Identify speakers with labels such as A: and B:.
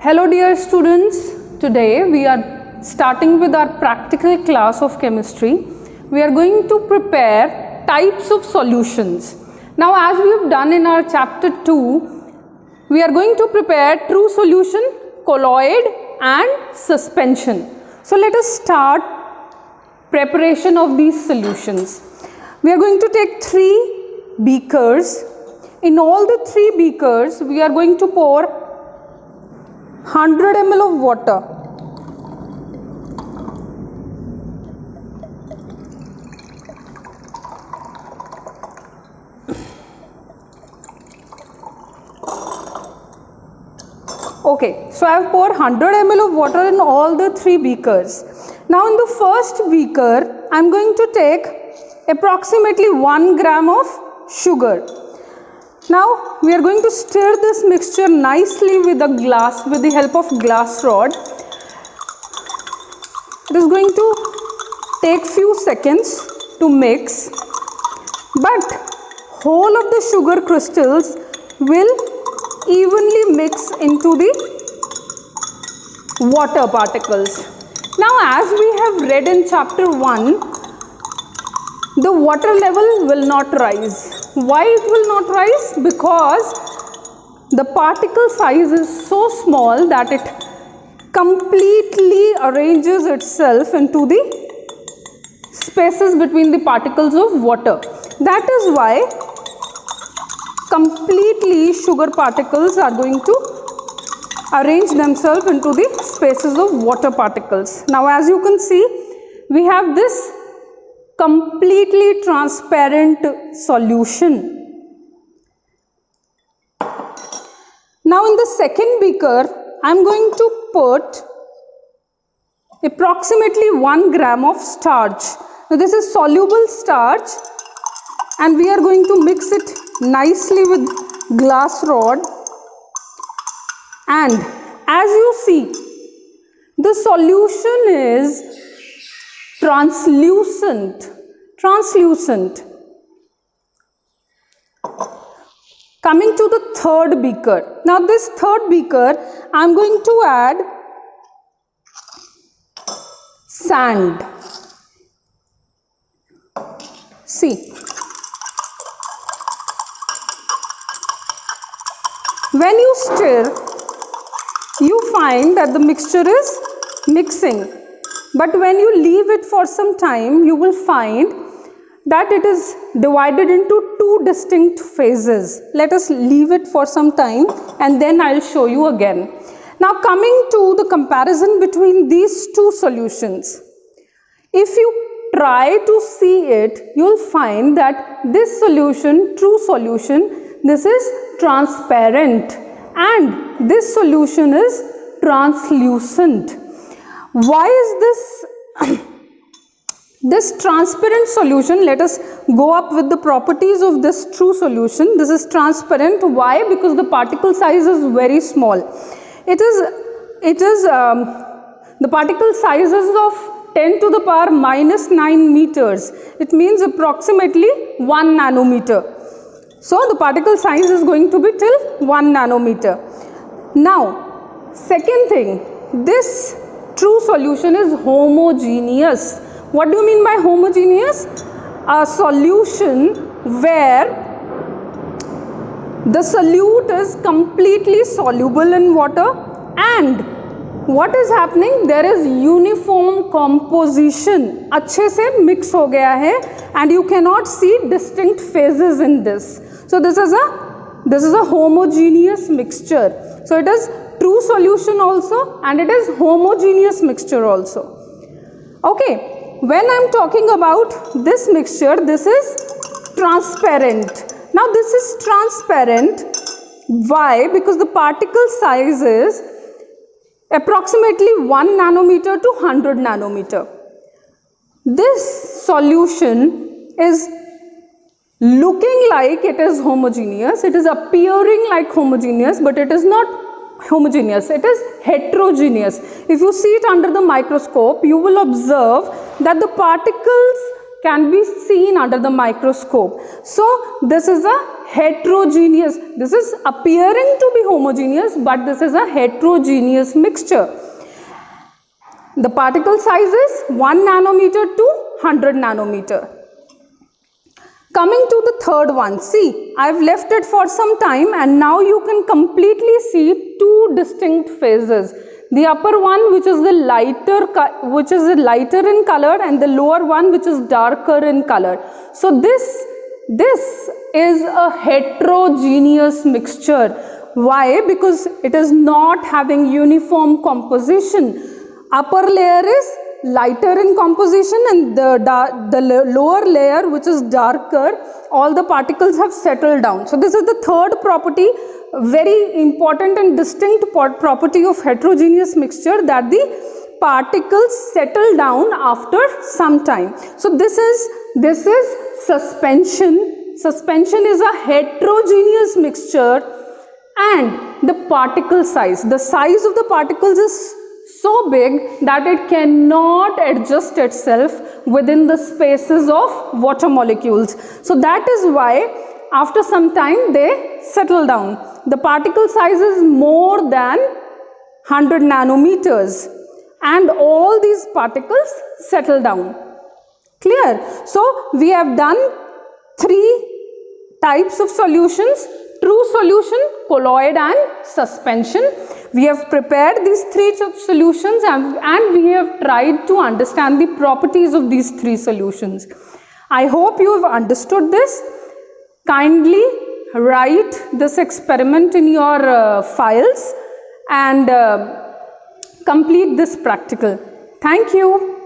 A: Hello dear students, today we are starting with our practical class of chemistry. We are going to prepare types of solutions. Now as we have done in our chapter 2, we are going to prepare true solution, colloid and suspension. So let us start preparation of these solutions. We are going to take 3 beakers. In all the 3 beakers, we are going to pour 100 ml of water. Okay, so I have poured 100 ml of water in all the 3 beakers. Now in the first beaker, I am going to take approximately 1 gram of sugar. Now we are going to stir this mixture nicely with the help of glass rod. It is going to take few seconds to mix, but whole of the sugar crystals will evenly mix into the water particles. Now as we have read in chapter 1, the water level will not rise. Why it will not rise? Because the particle size is so small that it completely arranges itself into the spaces between the particles of water. That is why completely sugar particles are going to arrange themselves into the spaces of water particles. Now as you can see, we have this completely transparent solution. Now in the second beaker, I am going to put approximately 1 gram of starch. Now this is soluble starch and we are going to mix it nicely with glass rod, and as you see, the solution is translucent. Coming to the third beaker. Now this third beaker, I am going to add sand. See, when you stir, you find that the mixture is mixing. But when you leave it for some time, you will find that it is divided into 2 distinct phases. Let us leave it for some time and then I will show you again. Now coming to the comparison between these 2 solutions. If you try to see it, you will find that this solution, true solution, this is transparent and this solution is translucent. Why is this this transparent solution? Let us go up with the properties of this true solution. This is transparent. Why? Because the particle size is very small. It is the particle size is of 10 to the power minus 9 meters. It means approximately 1 nanometer. So the particle size is going to be till 1 nanometer. Now, second thing, this true solution is homogeneous. What do you mean by homogeneous? A solution where the solute is completely soluble in water and what is happening? There is uniform composition. अच्छे से mix हो गया है and you cannot see distinct phases in this. So this is a homogeneous mixture. So it is true solution also and it is homogeneous mixture also. Okay. When I am talking about this mixture, this is transparent. Now this is transparent. Why? Because the particle size is approximately 1 nanometer to 100 nanometer. This solution is looking like it is homogeneous. It is appearing like homogeneous, but it is not homogeneous, it is heterogeneous. If you see it under the microscope, you will observe that the particles can be seen under the microscope. So this is a heterogeneous, this is appearing to be homogeneous, but this is a heterogeneous mixture. The particle size is 1 nanometer to 100 nanometer. Coming to the third one, see, I've left it for some time and now you can completely see two distinct phases. The upper one, which is the lighter in color, and the lower one, which is darker in color. So this is a heterogeneous mixture. Why? Because it is not having uniform composition. Upper layer is lighter in composition and the lower layer, which is darker, all the particles have settled down. So this is the third property, very important and distinct property of heterogeneous mixture, that the particles settle down after some time. So this is suspension. Suspension is a heterogeneous mixture, and the particle size, the size of the particles is so big that it cannot adjust itself within the spaces of water molecules. So that is why after some time they settle down. The particle size is more than 100 nanometers and all these particles settle down. Clear? So we have done three types of solutions: true solution, colloid and suspension. We have prepared these three solutions and we have tried to understand the properties of these three solutions. I hope you have understood this. Kindly write this experiment in your files and complete this practical. Thank you.